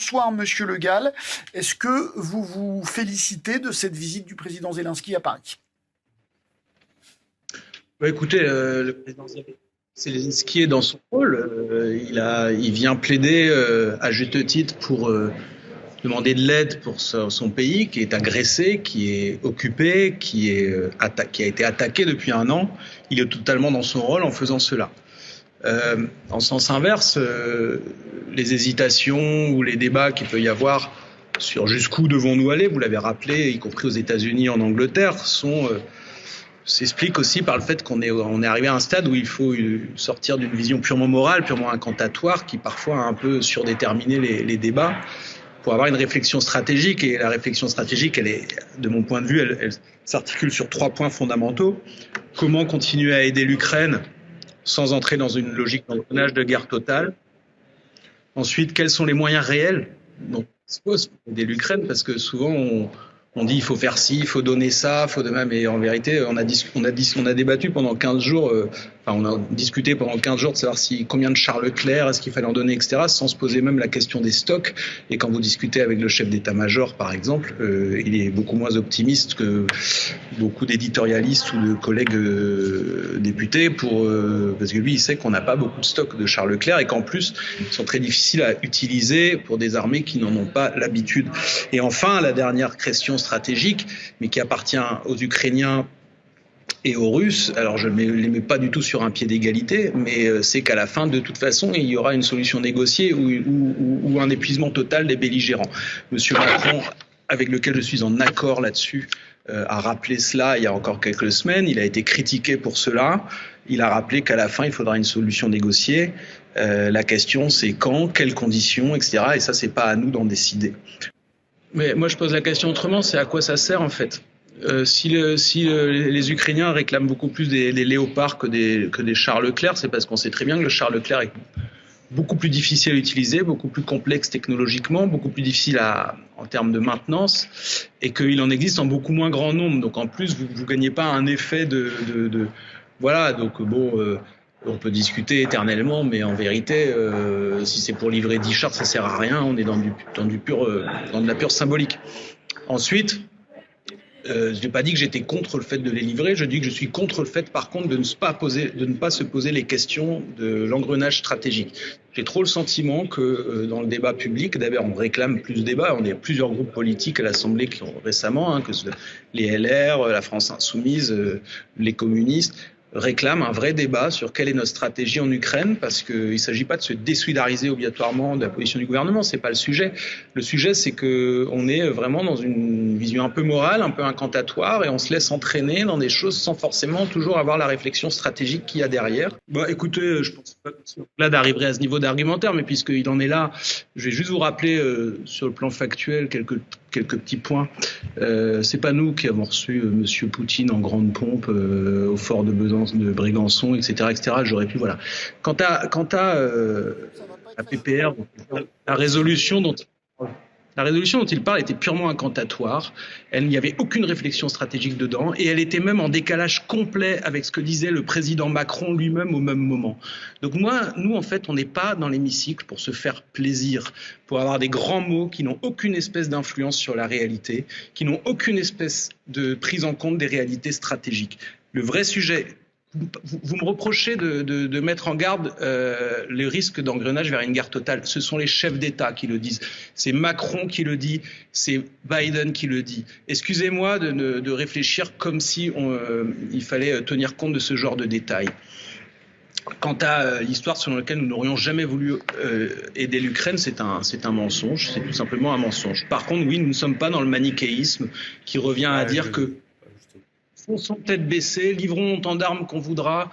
bonsoir Monsieur Le Gall. Est-ce que vous vous félicitez de cette visite du président Zelensky à Paris? Écoutez, le président Zelensky est dans son rôle. Il vient plaider à juste titre pour demander de l'aide pour son pays qui est agressé, qui est occupé, qui a été attaqué depuis un an. Il est totalement dans son rôle en faisant cela. En sens inverse, les hésitations ou les débats qu'il peut y avoir sur jusqu'où devons-nous aller, vous l'avez rappelé, y compris aux États-Unis, en Angleterre, s'expliquent aussi par le fait qu'on est arrivé à un stade où il faut sortir d'une vision purement morale, purement incantatoire, qui parfois a un peu surdéterminé les débats, pour avoir une réflexion stratégique. Et la réflexion stratégique, elle est, de mon point de vue, elle s'articule sur 3 points fondamentaux. Comment continuer à aider l'Ukraine sans entrer dans une logique d'engrenage de guerre totale. Ensuite, quels sont les moyens réels dont on dispose pour aider l'Ukraine? Parce que souvent, on dit il faut faire ci, il faut donner ça, mais en vérité, on a débattu pendant 15 jours, on a discuté pendant 15 jours de savoir combien de chars Leclerc, est-ce qu'il fallait en donner, etc., sans se poser même la question des stocks. Et quand vous discutez avec le chef d'état-major, par exemple, il est beaucoup moins optimiste que beaucoup d'éditorialistes ou de collègues députés parce que lui, il sait qu'on n'a pas beaucoup de stocks de chars Leclerc et qu'en plus, ils sont très difficiles à utiliser pour des armées qui n'en ont pas l'habitude. Et enfin, la dernière question stratégique, mais qui appartient aux Ukrainiens et aux Russes, alors je ne les mets pas du tout sur un pied d'égalité, mais c'est qu'à la fin, de toute façon, il y aura une solution négociée ou un épuisement total des belligérants. Monsieur Macron, avec lequel je suis en accord là-dessus, a rappelé cela il y a encore quelques semaines. Il a été critiqué pour cela. Il a rappelé qu'à la fin, il faudra une solution négociée. La question, c'est quand, quelles conditions, etc. Et ça, c'est pas à nous d'en décider. Mais moi, je pose la question autrement, c'est à quoi ça sert en fait? Si les Ukrainiens réclament beaucoup plus des Léopards que des chars Leclerc, c'est parce qu'on sait très bien que le char Leclerc est beaucoup plus difficile à utiliser, beaucoup plus complexe technologiquement, beaucoup plus difficile en termes de maintenance, et qu'il en existe en beaucoup moins grand nombre. Donc en plus, vous gagnez pas un effet voilà. Donc bon. On peut discuter éternellement, mais en vérité, si c'est pour livrer 10 chars, ça sert à rien. On est dans de la pure symbolique. Ensuite, je n'ai pas dit que j'étais contre le fait de les livrer. Je dis que je suis contre le fait, par contre, de ne pas se poser les questions de l'engrenage stratégique. J'ai trop le sentiment que dans le débat public, d'abord, on réclame plus de débats. On a plusieurs groupes politiques à l'Assemblée qui ont récemment, que ce soit les LR, la France Insoumise, les communistes, réclame un vrai débat sur quelle est notre stratégie en Ukraine, parce qu'il ne s'agit pas de se désolidariser obligatoirement de la position du gouvernement, c'est pas le sujet. Le sujet, c'est qu'on est vraiment dans une vision un peu morale, un peu incantatoire, et on se laisse entraîner dans des choses sans forcément toujours avoir la réflexion stratégique qu'il y a derrière. Écoutez, je pense pas que là d'arriver à ce niveau d'argumentaire, mais puisqu'il en est là, je vais juste vous rappeler sur le plan factuel quelques petits points. C'est pas nous qui avons reçu Monsieur Poutine en grande pompe au fort de Brégançon, etc., etc. J'aurais pu, voilà. Quant à la PPR, la résolution dont il parle était purement incantatoire. Il n'y avait aucune réflexion stratégique dedans et elle était même en décalage complet avec ce que disait le président Macron lui-même au même moment. Donc nous, en fait, on n'est pas dans l'hémicycle pour se faire plaisir, pour avoir des grands mots qui n'ont aucune espèce d'influence sur la réalité, qui n'ont aucune espèce de prise en compte des réalités stratégiques. Le vrai sujet... Vous me reprochez de mettre en garde le risque d'engrenage vers une guerre totale. Ce sont les chefs d'État qui le disent. C'est Macron qui le dit, c'est Biden qui le dit. Excusez-moi de réfléchir comme si il fallait tenir compte de ce genre de détails. Quant à l'histoire selon laquelle nous n'aurions jamais voulu aider l'Ukraine, c'est un mensonge, c'est tout simplement un mensonge. Par contre, oui, nous ne sommes pas dans le manichéisme qui revient à dire que fonçons tête baissée, livrons autant d'armes qu'on voudra,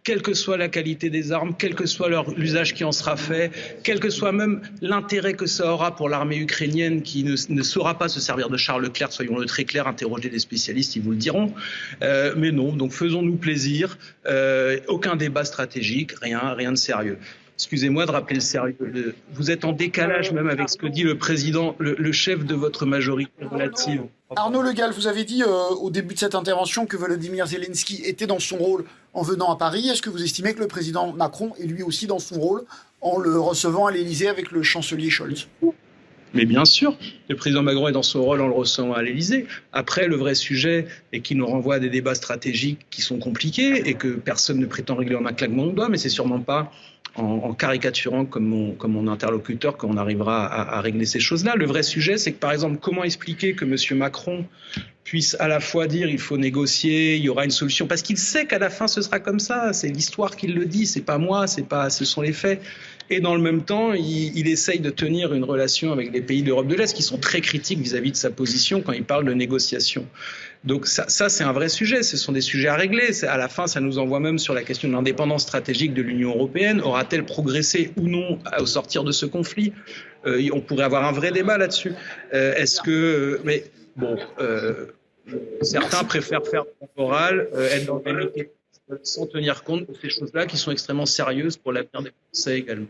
quelle que soit la qualité des armes, quel que soit l'usage qui en sera fait, quel que soit même l'intérêt que ça aura pour l'armée ukrainienne qui ne saura pas se servir de chars Leclerc, soyons-le très clair, interrogez des spécialistes, ils vous le diront. Mais non, donc faisons-nous plaisir, aucun débat stratégique, rien de sérieux. Excusez-moi de rappeler le sérieux. Vous êtes en décalage même avec ce que dit le président, le chef de votre majorité relative. Arnaud Le Gall, vous avez dit au début de cette intervention que Volodymyr Zelensky était dans son rôle en venant à Paris. Est-ce que vous estimez que le président Macron est lui aussi dans son rôle en le recevant à l'Élysée avec le chancelier Scholz? Mais bien sûr, le président Macron est dans son rôle en le recevant à l'Élysée. Après, le vrai sujet est qu'il nous renvoie à des débats stratégiques qui sont compliqués et que personne ne prétend régler en un claquement de doigts, mais c'est sûrement pas en caricaturant comme mon interlocuteur qu'on arrivera à régler ces choses-là. Le vrai sujet, c'est que, par exemple, comment expliquer que M. Macron puisse à la fois dire il faut négocier, il y aura une solution, parce qu'il sait qu'à la fin ce sera comme ça, c'est l'histoire qui le dit, c'est pas moi, ce sont les faits. Et dans le même temps, il essaye de tenir une relation avec les pays d'Europe de l'Est qui sont très critiques vis-à-vis de sa position quand il parle de négociation. Donc ça c'est un vrai sujet, ce sont des sujets à régler. À la fin, ça nous envoie même sur la question de l'indépendance stratégique de l'Union européenne. Aura-t-elle progressé ou non au sortir de ce conflit? On pourrait avoir un vrai débat là-dessus. Mais bon, certains préfèrent faire oral, être dans des métiers sans tenir compte de ces choses-là qui sont extrêmement sérieuses pour l'avenir des Français également.